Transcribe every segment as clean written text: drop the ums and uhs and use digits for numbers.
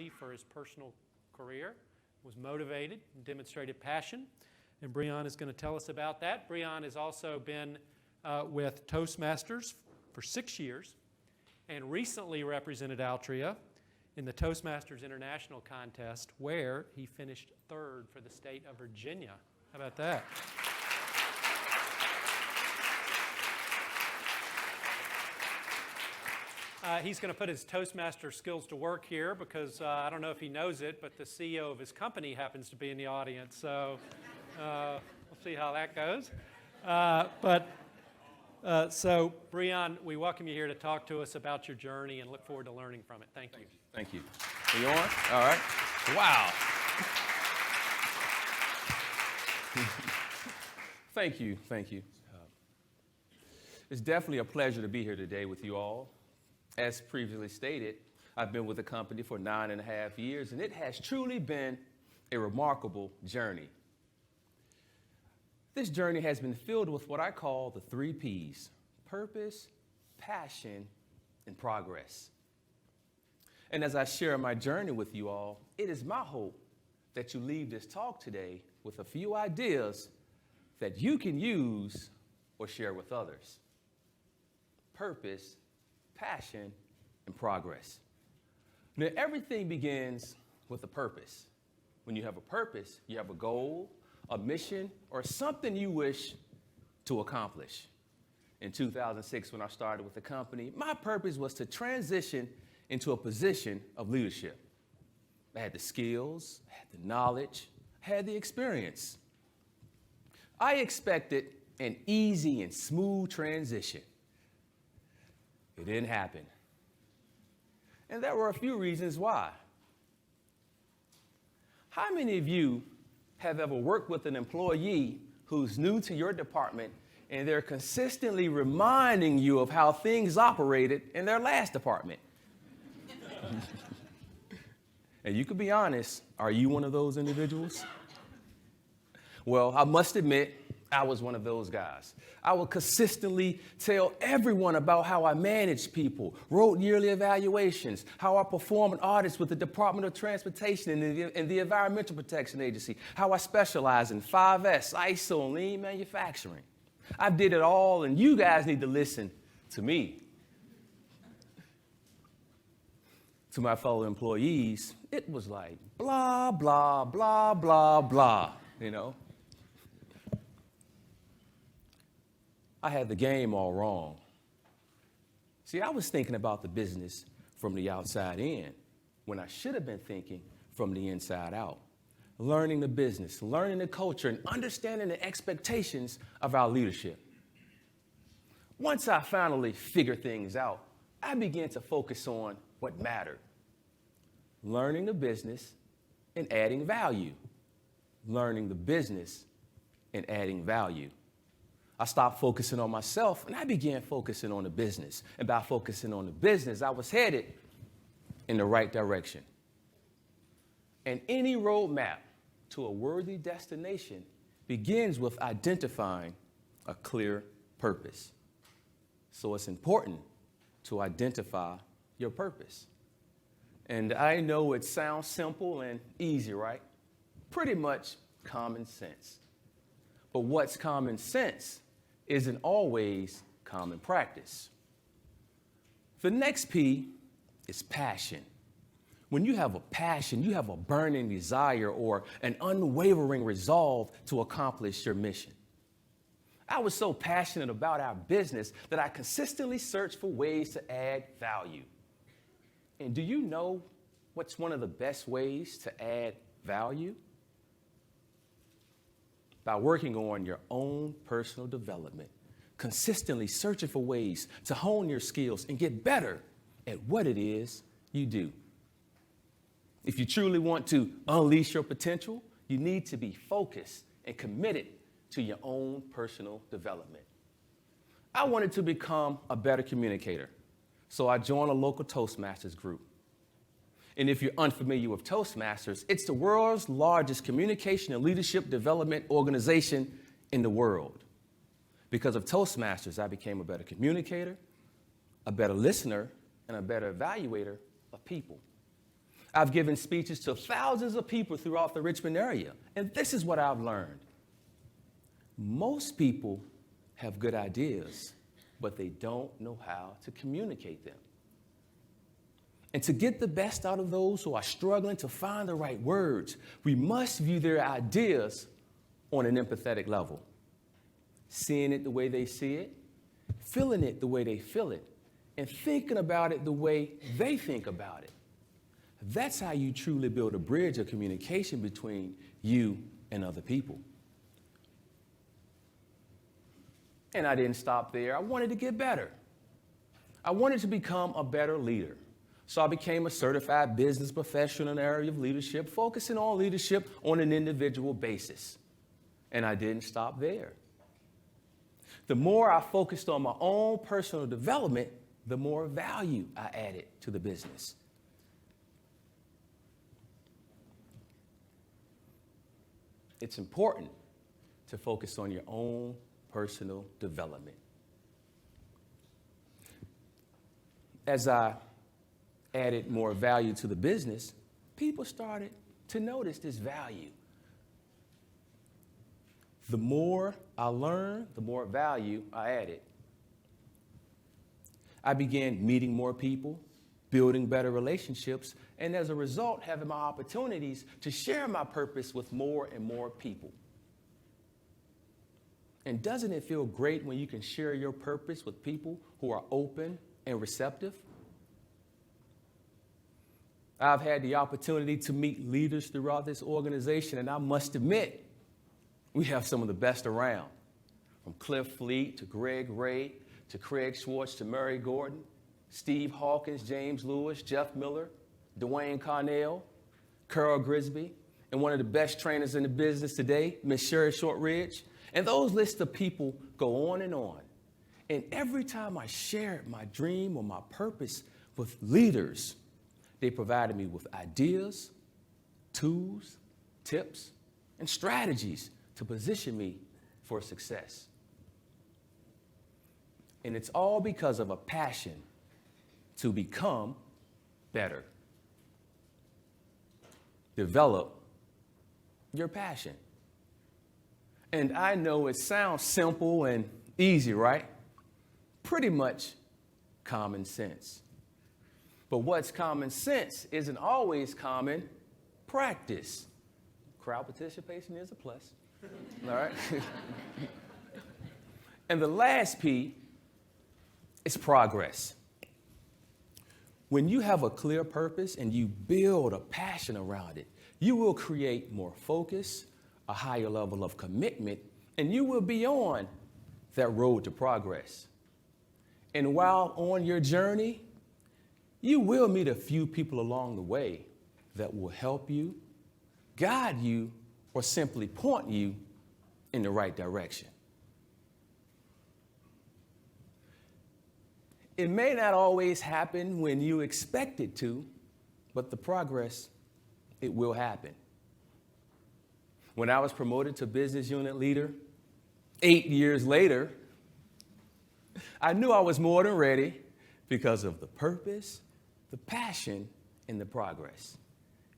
opportunity for his personal career, was motivated and demonstrated passion. And Breon is going to tell us about that. Breon has also been with Toastmasters for 6 years and recently represented Altria in the Toastmasters International Contest, where he finished third for the state of Virginia. How about that? He's going to put his Toastmaster skills to work here because I don't know if he knows it, but the CEO of his company happens to be in the audience. So we'll see how that goes. So, Breon, we welcome you here to talk to us about your journey and look forward to learning from it. Thank you. Thank you. Are you on? All right. Wow. Thank you. Thank you. It's definitely a pleasure to be here today with you all. As previously stated, I've been with the company for 9.5 years, and it has truly been a remarkable journey. This journey has been filled with what I call the 3 Ps: purpose, passion, and progress. And as I share my journey with you all, it is my hope that you leave this talk today with a few ideas that you can use or share with others. Purpose, passion, and progress. Now, everything begins with a purpose. When you have a purpose, you have a goal, a mission, or something you wish to accomplish. In 2006, when I started with the company, my purpose was to transition into a position of leadership. I had the skills, I had the knowledge, I had the experience. I expected an easy and smooth transition. It didn't happen. And there were a few reasons why. How many of you have ever worked with an employee who's new to your department and they're consistently reminding you of how things operated in their last department? And you could be honest, are you one of those individuals? Well, I must admit, I was one of those guys. I would consistently tell everyone about how I managed people, wrote yearly evaluations, how I performed audits with the Department of Transportation and the Environmental Protection Agency, how I specialize in 5S, ISO, and lean manufacturing. I did it all, and you guys need to listen to me. To my fellow employees, it was like blah, blah, blah, blah, blah, you know. I had the game all wrong. See, I was thinking about the business from the outside in when I should have been thinking from the inside out. Learning the business, learning the culture, and understanding the expectations of our leadership. Once I finally figured things out, I began to focus on what mattered. Learning the business and adding value. Learning the business and adding value. I stopped focusing on myself, and I began focusing on the business. And by focusing on the business, I was headed in the right direction. And any roadmap to a worthy destination begins with identifying a clear purpose. So it's important to identify your purpose. And I know it sounds simple and easy, right? Pretty much common sense. But what's common sense isn't always common practice. The next P is passion. When you have a passion, you have a burning desire or an unwavering resolve to accomplish your mission. I was so passionate about our business that I consistently searched for ways to add value. And do you know what's one of the best ways to add value? By working on your own personal development, consistently searching for ways to hone your skills and get better at what it is you do. If you truly want to unleash your potential, you need to be focused and committed to your own personal development. I wanted to become a better communicator, so I joined a local Toastmasters group. And if you're unfamiliar with Toastmasters, it's the world's largest communication and leadership development organization in the world. Because of Toastmasters, I became a better communicator, a better listener, and a better evaluator of people. I've given speeches to thousands of people throughout the Richmond area. And this is what I've learned. Most people have good ideas, but they don't know how to communicate them. And to get the best out of those who are struggling to find the right words, we must view their ideas on an empathetic level. Seeing it the way they see it, feeling it the way they feel it, and thinking about it the way they think about it. That's how you truly build a bridge of communication between you and other people. And I didn't stop there. I wanted to get better. I wanted to become a better leader. So I became a certified business professional in the area of leadership, focusing on leadership on an individual basis. And I didn't stop there. The more I focused on my own personal development, the more value I added to the business. It's important to focus on your own personal development. As I added more value to the business, people started to notice this value. The more I learned, the more value I added. I began meeting more people, building better relationships, and as a result, having my opportunities to share my purpose with more and more people. And doesn't it feel great when you can share your purpose with people who are open and receptive? I've had the opportunity to meet leaders throughout this organization, and I must admit, we have some of the best around. From Cliff Fleet to Greg Ray to Craig Schwartz to Murray Gordon, Steve Hawkins, James Lewis, Jeff Miller, Dwayne Carnell, Carl Grisby, and one of the best trainers in the business today, Miss Sherry Shortridge. And those lists of people go on and on. And every time I shared my dream or my purpose with leaders, they provided me with ideas, tools, tips, and strategies to position me for success. And it's all because of a passion to become better. Develop your passion. And I know it sounds simple and easy, right? Pretty much common sense. But what's common sense isn't always common practice. Crowd participation is a plus. All right? And the last P is progress. When you have a clear purpose and you build a passion around it, you will create more focus, a higher level of commitment, and you will be on that road to progress. And while on your journey, you will meet a few people along the way that will help you, guide you, or simply point you in the right direction. It may not always happen when you expect it to, but the progress, it will happen. When I was promoted to business unit leader, 8 years later, I knew I was more than ready because of the purpose, the passion, and the progress.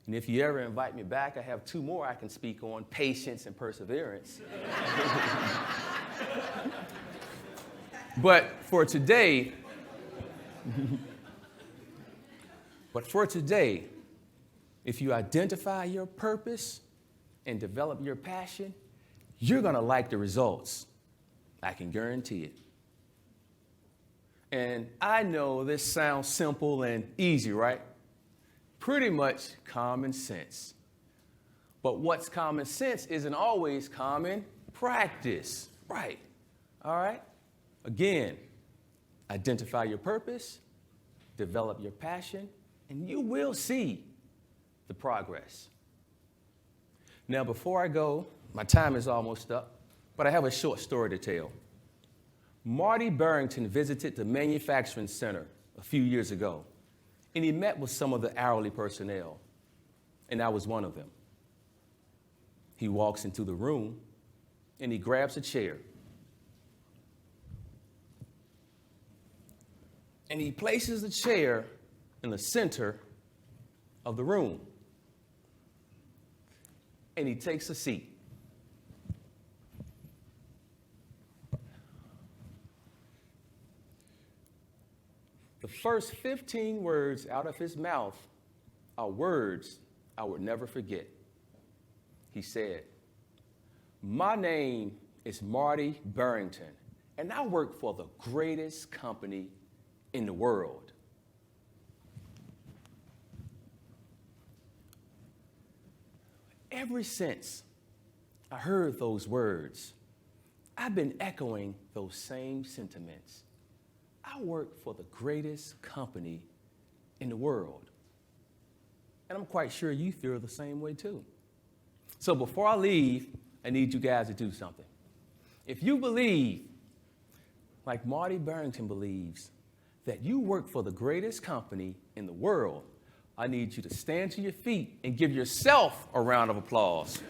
And if you ever invite me back, I have 2 more I can speak on, patience and perseverance. But for today, if you identify your purpose and develop your passion, you're going to like the results. I can guarantee it. And I know this sounds simple and easy, right? Pretty much common sense. But what's common sense isn't always common practice, right? All right? Again, identify your purpose, develop your passion, and you will see the progress. Now, before I go, my time is almost up, but I have a short story to tell. Marty Barrington visited the manufacturing center a few years ago, and he met with some of the hourly personnel, and I was one of them. He walks into the room, and he grabs a chair, and he places the chair in the center of the room. And he takes a seat. The first 15 words out of his mouth are words I would never forget. He said, "My name is Marty Barrington, and I work for the greatest company in the world." Ever since I heard those words, I've been echoing those same sentiments. I work for the greatest company in the world. And I'm quite sure you feel the same way too. So before I leave, I need you guys to do something. If you believe, like Marty Barrington believes, that you work for the greatest company in the world, I need you to stand to your feet and give yourself a round of applause.